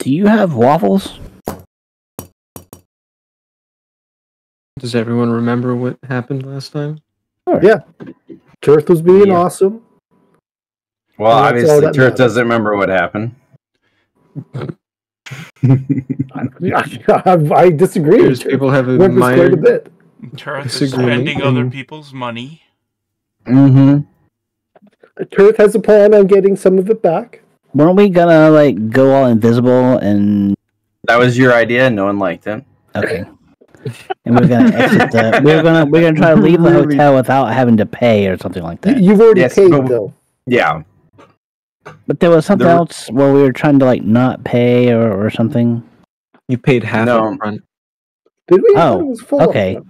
Do you have waffles? Does everyone remember what happened last time? Sure. Yeah. Turth was being awesome. Well, And that's all obviously, that Turth matters. doesn't remember what happened. I disagree. There's people have a Went for quite a minor bit. Turth is disagreement spending other in- people's money. Mm-hmm. Turth has a plan on getting some of it back. Weren't we gonna like go all invisible and That was your idea. No one liked it. okay? And we're gonna exit the. We're gonna try to leave the hotel without having to pay or something like that. You've already Yes, paid but- though. Yeah. But there was something else where we were trying to like not pay or something. You paid half No. up front. Did we? I thought Oh, it was full okay. upfront.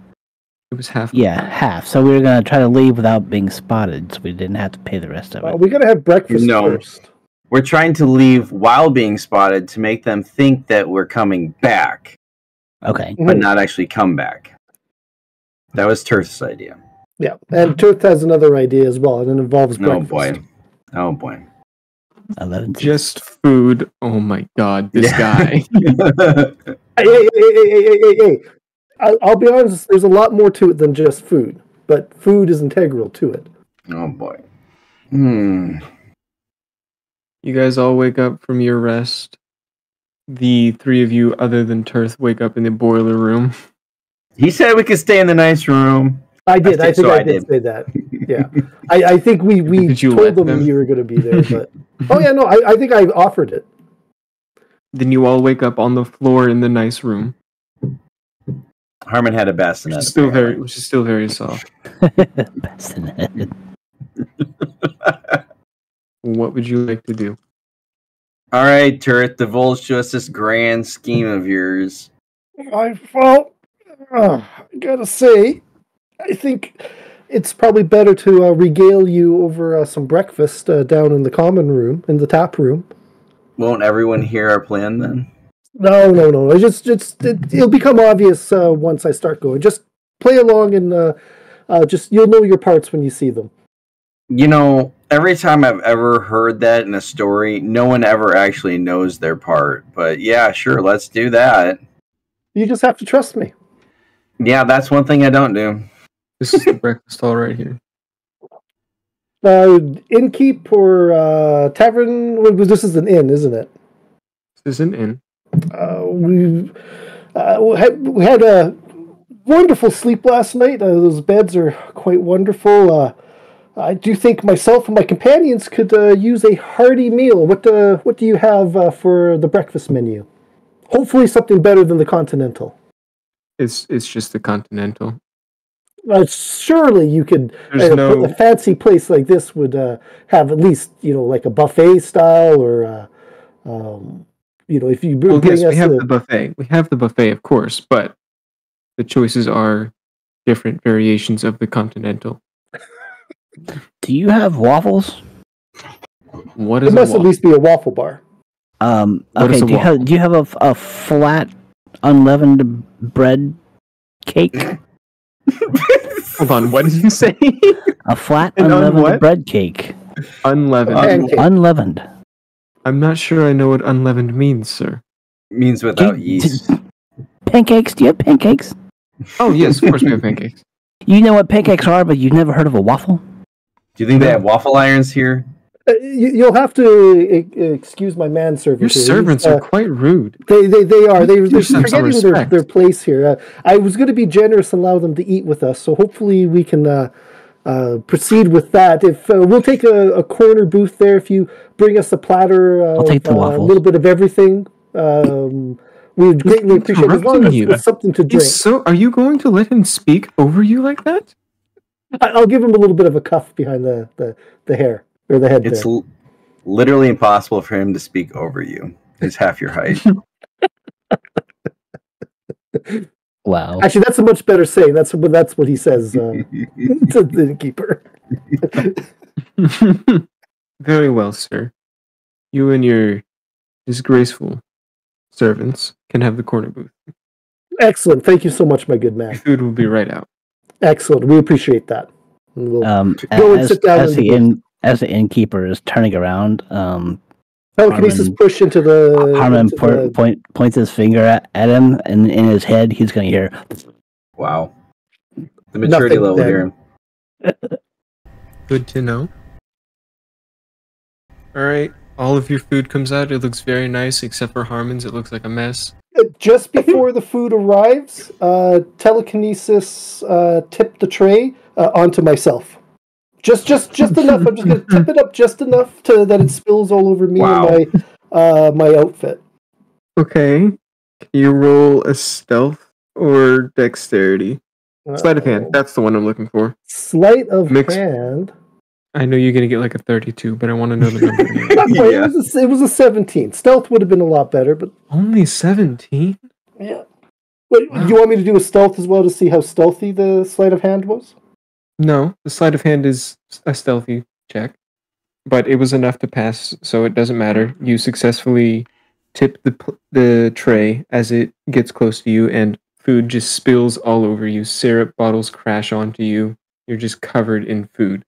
It was half. Yeah, half. So we were gonna try to leave without being spotted, so we didn't have to pay the rest of it. We gotta have breakfast No. first. We're trying to leave while being spotted to make them think that we're coming back, Okay. but not actually come back. That was Turth's idea. Yeah, and Turth has another idea as well, and it involves Oh breakfast. boy. Oh boy. 11. Just food. Oh my god, this Yeah. guy. Hey. I'll be honest. There's a lot more to it than just food, but food is integral to it. Oh boy. Hmm. You guys all wake up from your rest. The three of you, other than Turth, wake up in the boiler room. He said we could stay in the nice room. I did. I think so I I did did. say that. Yeah, I think we Did you told let them them? you were going to be there, but oh yeah, no, I think I offered it. Then you all wake up on the floor in the nice room, Harmon had a bassinet. which is still very soft. Bassinet. What would you like to do? All right, Turret, divulge to us this grand scheme of yours. I gotta say, I think it's probably better to regale you over some breakfast down in the common room, in the tap room. Won't everyone hear our plan then? No. It'll become obvious once I start going. Just play along and you'll know your parts when you see them. You know, every time I've ever heard that in a story, no one ever actually knows their part. But yeah, sure, let's do that. You just have to trust me. Yeah, that's one thing I don't do. This is the breakfast hall right here. Innkeep or tavern? Well, this is an inn, isn't it? This is an inn. We had a wonderful sleep last night. Those beds are quite wonderful. I do think myself and my companions could use a hearty meal. What do you have for the breakfast menu? Hopefully something better than the continental. It's just the continental. Surely you could. There's no- A fancy place like this would have at least like a buffet style, or if you bring Well, yes, us we have the buffet. We have the buffet, of course, but the choices are different variations of the continental. Do you have waffles? What It is a must at waffle? least be a waffle bar. What Okay. is a waffle? Do you have a flat unleavened bread cake? Hold on, what did you say? A flat An unleavened what? bread cake. Unleavened. Pancake. Unleavened. I'm not sure I know what unleavened means, sir. Means without Do- yeast. Pancakes? Do you have pancakes? Oh, yes, of course we have pancakes. You know what pancakes are, but you've never heard of a waffle? Do you think they have waffle irons here? You'll have to excuse my manservant. Your here. servants He's, are quite rude. They are. They're Give some forgetting respect. their place here. I was going to be generous and allow them to eat with us, so hopefully we can proceed with that. If we'll take a corner booth there, if you bring us a platter, I'll take the a waffles. little bit of everything. We'd greatly appreciate it, as long as interrupting you. there's something to drink. Are you going to let him speak over you like that? I'll give him a little bit of a cuff behind the hair or the head. It's there. literally impossible for him to speak over you. He's half your height. Wow. Actually, that's a much better saying. That's what he says to the keeper. Very well, sir. You and your disgraceful servants can have the corner booth. Excellent. Thank you so much, my good Your man. food will be right out. Excellent. We appreciate that. And we'll go and As, sit down as in the innkeeper is turning around, Telekinesis push into the. Harmon points his finger at him, and in his head, he's going to hear. Wow. The maturity level here. Good to know. All right. All of your food comes out. It looks very nice, except for Harmon's. It looks like a mess. Just before the food arrives, telekinesis tip the tray onto myself. Just enough. I'm just going to tip it up just enough that it spills all over me and my outfit. Okay. Can you roll a stealth or dexterity? Sleight of hand. That's the one I'm looking for. Sleight of hand. I know you're going to get like a 32, but I want to know the number. It was a 17. Stealth would have been a lot better, but only 17? Yeah. Wait, you want me to do a stealth as well to see how stealthy the sleight of hand was? No, the sleight of hand is a stealthy check, but it was enough to pass, so it doesn't matter. You successfully tip the tray as it gets close to you, and food just spills all over you. Syrup bottles crash onto you. You're just covered in food.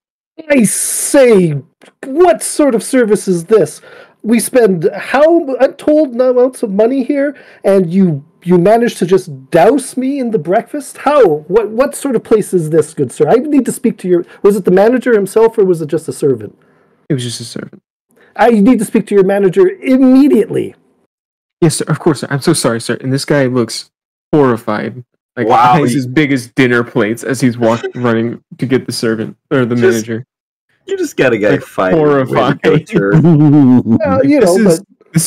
I say, what sort of service is this? We spend how untold amounts of money here, and you managed to just douse me in the breakfast? How? What sort of place is this, good sir? I need to speak to your... Was it the manager himself, or was it just a servant? It was just a servant. I need to speak to your manager immediately. Yes, sir. Of course, sir. I'm so sorry, sir. And this guy looks horrified. Like, eyes as big as dinner plates as he's running to get the servant, or the manager. You just got a guy fighting. Horrified. This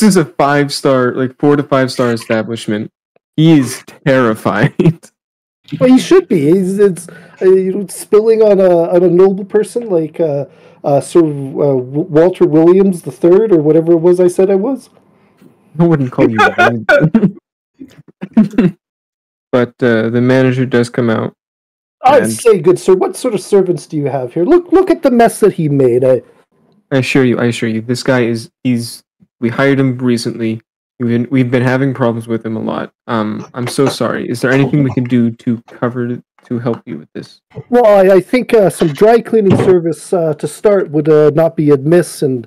is a 5-star, like 4 to 5 star establishment. He is terrified. Well, he should be. It's spilling on a noble person like Sir Walter Williams III, or whatever it was I said I was. I wouldn't call you that. But the manager does come out. I say, good sir, what sort of servants do you have here? Look at the mess that he made. I assure you, this guy we hired him recently. We've been having problems with him a lot. I'm so sorry. Is there anything we can do to help you with this? Well, I think some dry cleaning service to start would not be amiss, and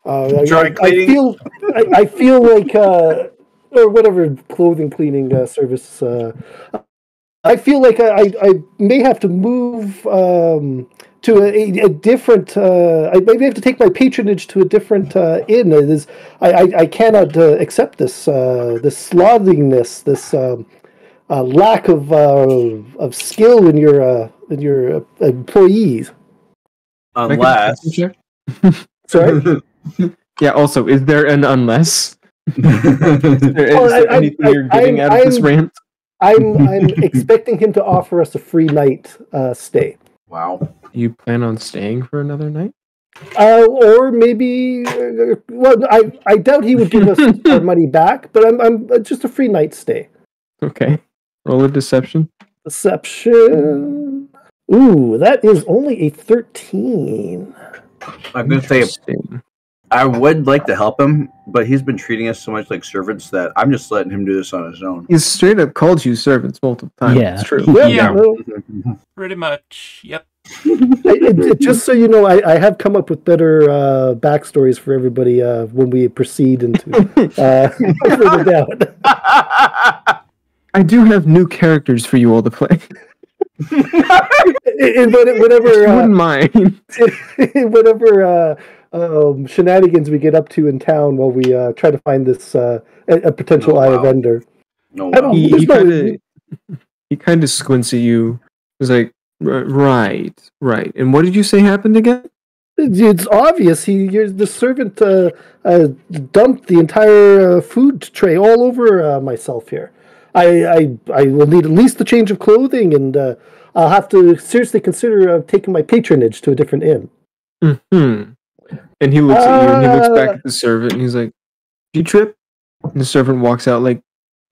dry cleaning. I feel like or whatever clothing cleaning service. I feel like I may have to move to a different. I may have to take my patronage to a different inn. I cannot accept this slothiness, this lack of skill in your employees. Unless, sorry. Yeah. Also, is there an unless? Is there anything you're getting out of this rant? I'm expecting him to offer us a free night stay. Wow. You plan on staying for another night? Or maybe, I doubt he would give us our money back, but I'm just a free night stay. Okay. Roll a deception. Deception. Ooh, that is only a 13. I'm going to say I would like to help him, but he's been treating us so much like servants that I'm just letting him do this on his own. He's straight up called you servants multiple times. Yeah. It's true. Yeah. Pretty much. Yep. Just so you know, I have come up with better backstories for everybody when we proceed into further down. I do have new characters for you all to play. Whatever, you wouldn't mind. Whatever shenanigans we get up to in town while we try to find this a potential vendor. No, wow. He kind of squints at you. He's like, right. And what did you say happened again? It's obvious. The servant dumped the entire food tray all over myself here. I will need at least a change of clothing, and I'll have to seriously consider taking my patronage to a different inn. Mm-hmm. And he looks at you, and he looks back at the servant, and he's like, "Did you trip?" And the servant walks out, like,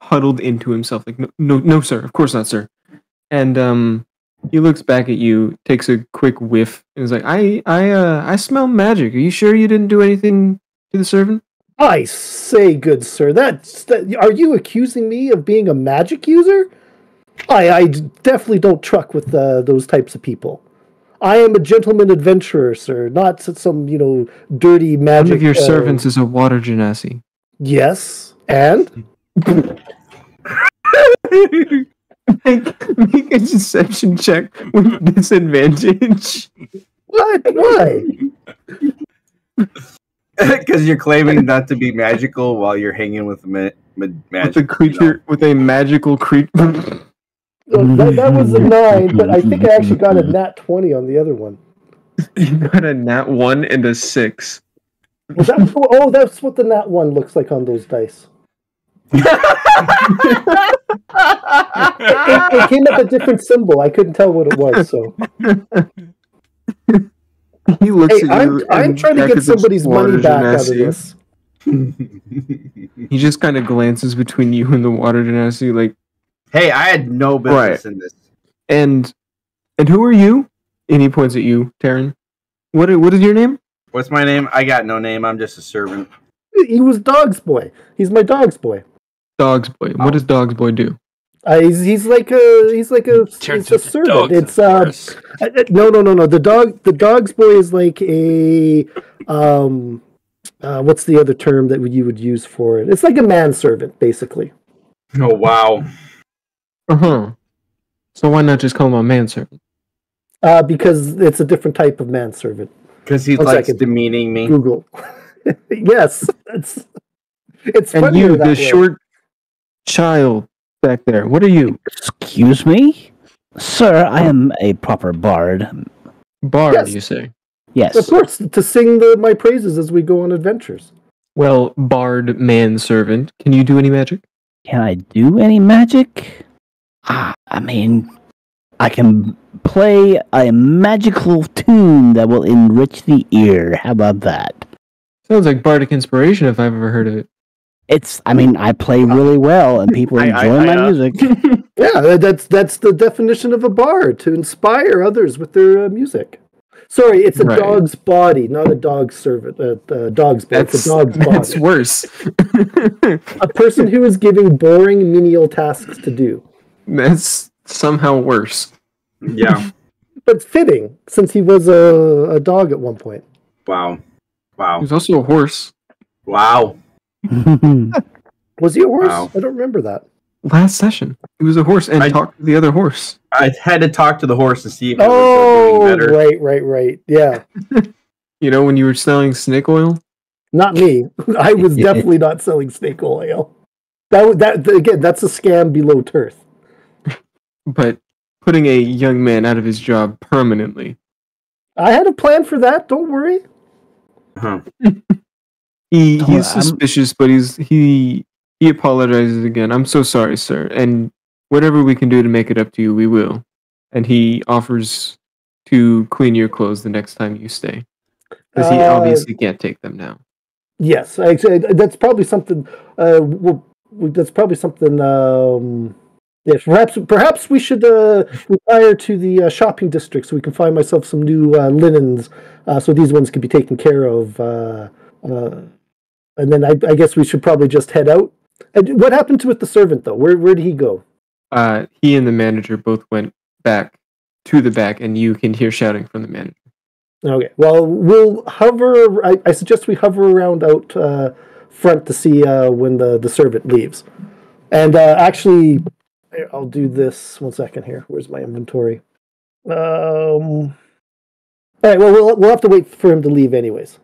huddled into himself, like, no, sir, of course not, sir. And he looks back at you, takes a quick whiff, and is like, I smell magic. Are you sure you didn't do anything to the servant? I say, good sir, are you accusing me of being a magic user? I definitely don't truck with those types of people. I am a gentleman adventurer, sir, not some, dirty magic. One of your servants is a water genasi. Yes, and? Make a deception check with disadvantage. What? Why? Because you're claiming not to be magical while you're hanging with a with a magical creature. That was a 9, but I think I actually got a nat 20 on the other one. You got a nat 1 and a 6. That's what the nat 1 looks like on those dice. It came up a different symbol. I couldn't tell what it was. So he looks at you. I'm trying to get somebody's money back out of this. He just kind of glances between you and the water genasi, like, "Hey, I had no business in this." And who are you? And he points at you, Taryn. What is your name? What's my name? I got no name. I'm just a servant. He was Dog's Boy. He's my Dog's Boy. Dog's Boy. What does Dog's Boy do? He's like a servant. It's no. The Dog's Boy is like a what's the other term that you would use for it? It's like a manservant, basically. Oh wow. So why not just call him a manservant? Because it's a different type of manservant. Because he likes demeaning me. Google. Yes, it's and funnier you, that the way. short child back there. What are you? Excuse me, sir. I am a proper bard. Bard, Yes. you say? Of Yes. course, to sing my praises as we go on adventures. Well, bard manservant. Can you do any magic? Can I do any magic? I mean, I can play a magical tune that will enrich the ear. How about that? Sounds like bardic inspiration if I've ever heard of it. I play really well, and people enjoy my music. Yeah, that's the definition of a bard, to inspire others with their music. Sorry, it's a dog's body, not a dog's servant. Dog's body. It's a dog's body. That's worse. A person who is giving boring menial tasks to do. That's somehow worse. Yeah. But fitting, since he was a dog at one point. Wow. He's also a horse. Wow. Was he a horse? Wow. I don't remember that. Last session, he was a horse and talked to the other horse. I had to talk to the horse to see if it was doing better. Right. Yeah. You know, when you were selling snake oil? Not me. I was definitely not selling snake oil. That again, that's a scam below turf. But putting a young man out of his job permanently. I had a plan for that. Don't worry. Huh. He's suspicious, but he apologizes again. I'm so sorry, sir. And whatever we can do to make it up to you, we will. And he offers to clean your clothes the next time you stay. Because he obviously can't take them now. Yes, that's probably something. That's probably something. Yes, perhaps we should retire to the shopping district so we can find myself some new linens, so these ones can be taken care of. And then I guess we should probably just head out. And what happened with the servant, though? Where did he go? He and the manager both went back to the back, and you can hear shouting from the manager. Okay. Well, we'll hover. I suggest we hover around out front to see when the servant leaves. And actually, I'll do this. 1 second here. Where's my inventory? All right. Well, we'll have to wait for him to leave, anyways.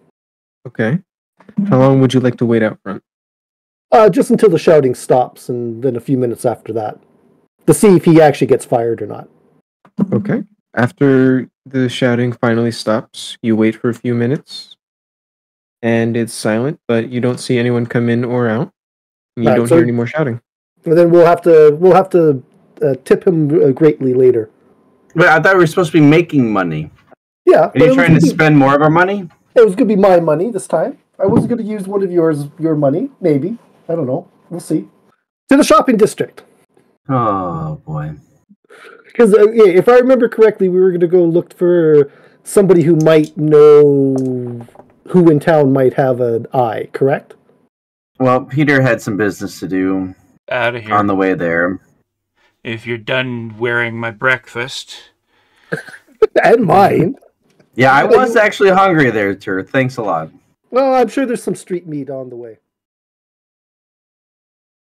Okay. How long would you like to wait out front? Just until the shouting stops, and then a few minutes after that, to see if he actually gets fired or not. Okay. After the shouting finally stops, you wait for a few minutes, and it's silent, but you don't see anyone come in or out. And you don't hear any more shouting. And then we'll have to tip him greatly later. But I thought we were supposed to be making money. Yeah. Are you trying to spend more of our money? It was going to be my money this time. I wasn't going to use one of your money. Maybe. I don't know. We'll see. To the shopping district. Oh, boy. Because if I remember correctly, we were going to go look for somebody who might know who in town might have an eye, correct? Well, Peter had some business to do Out of here. on the way there. If you're done wearing my breakfast. And mine. Yeah, I was actually hungry there, Tur. Thanks a lot. Well, I'm sure there's some street meat on the way.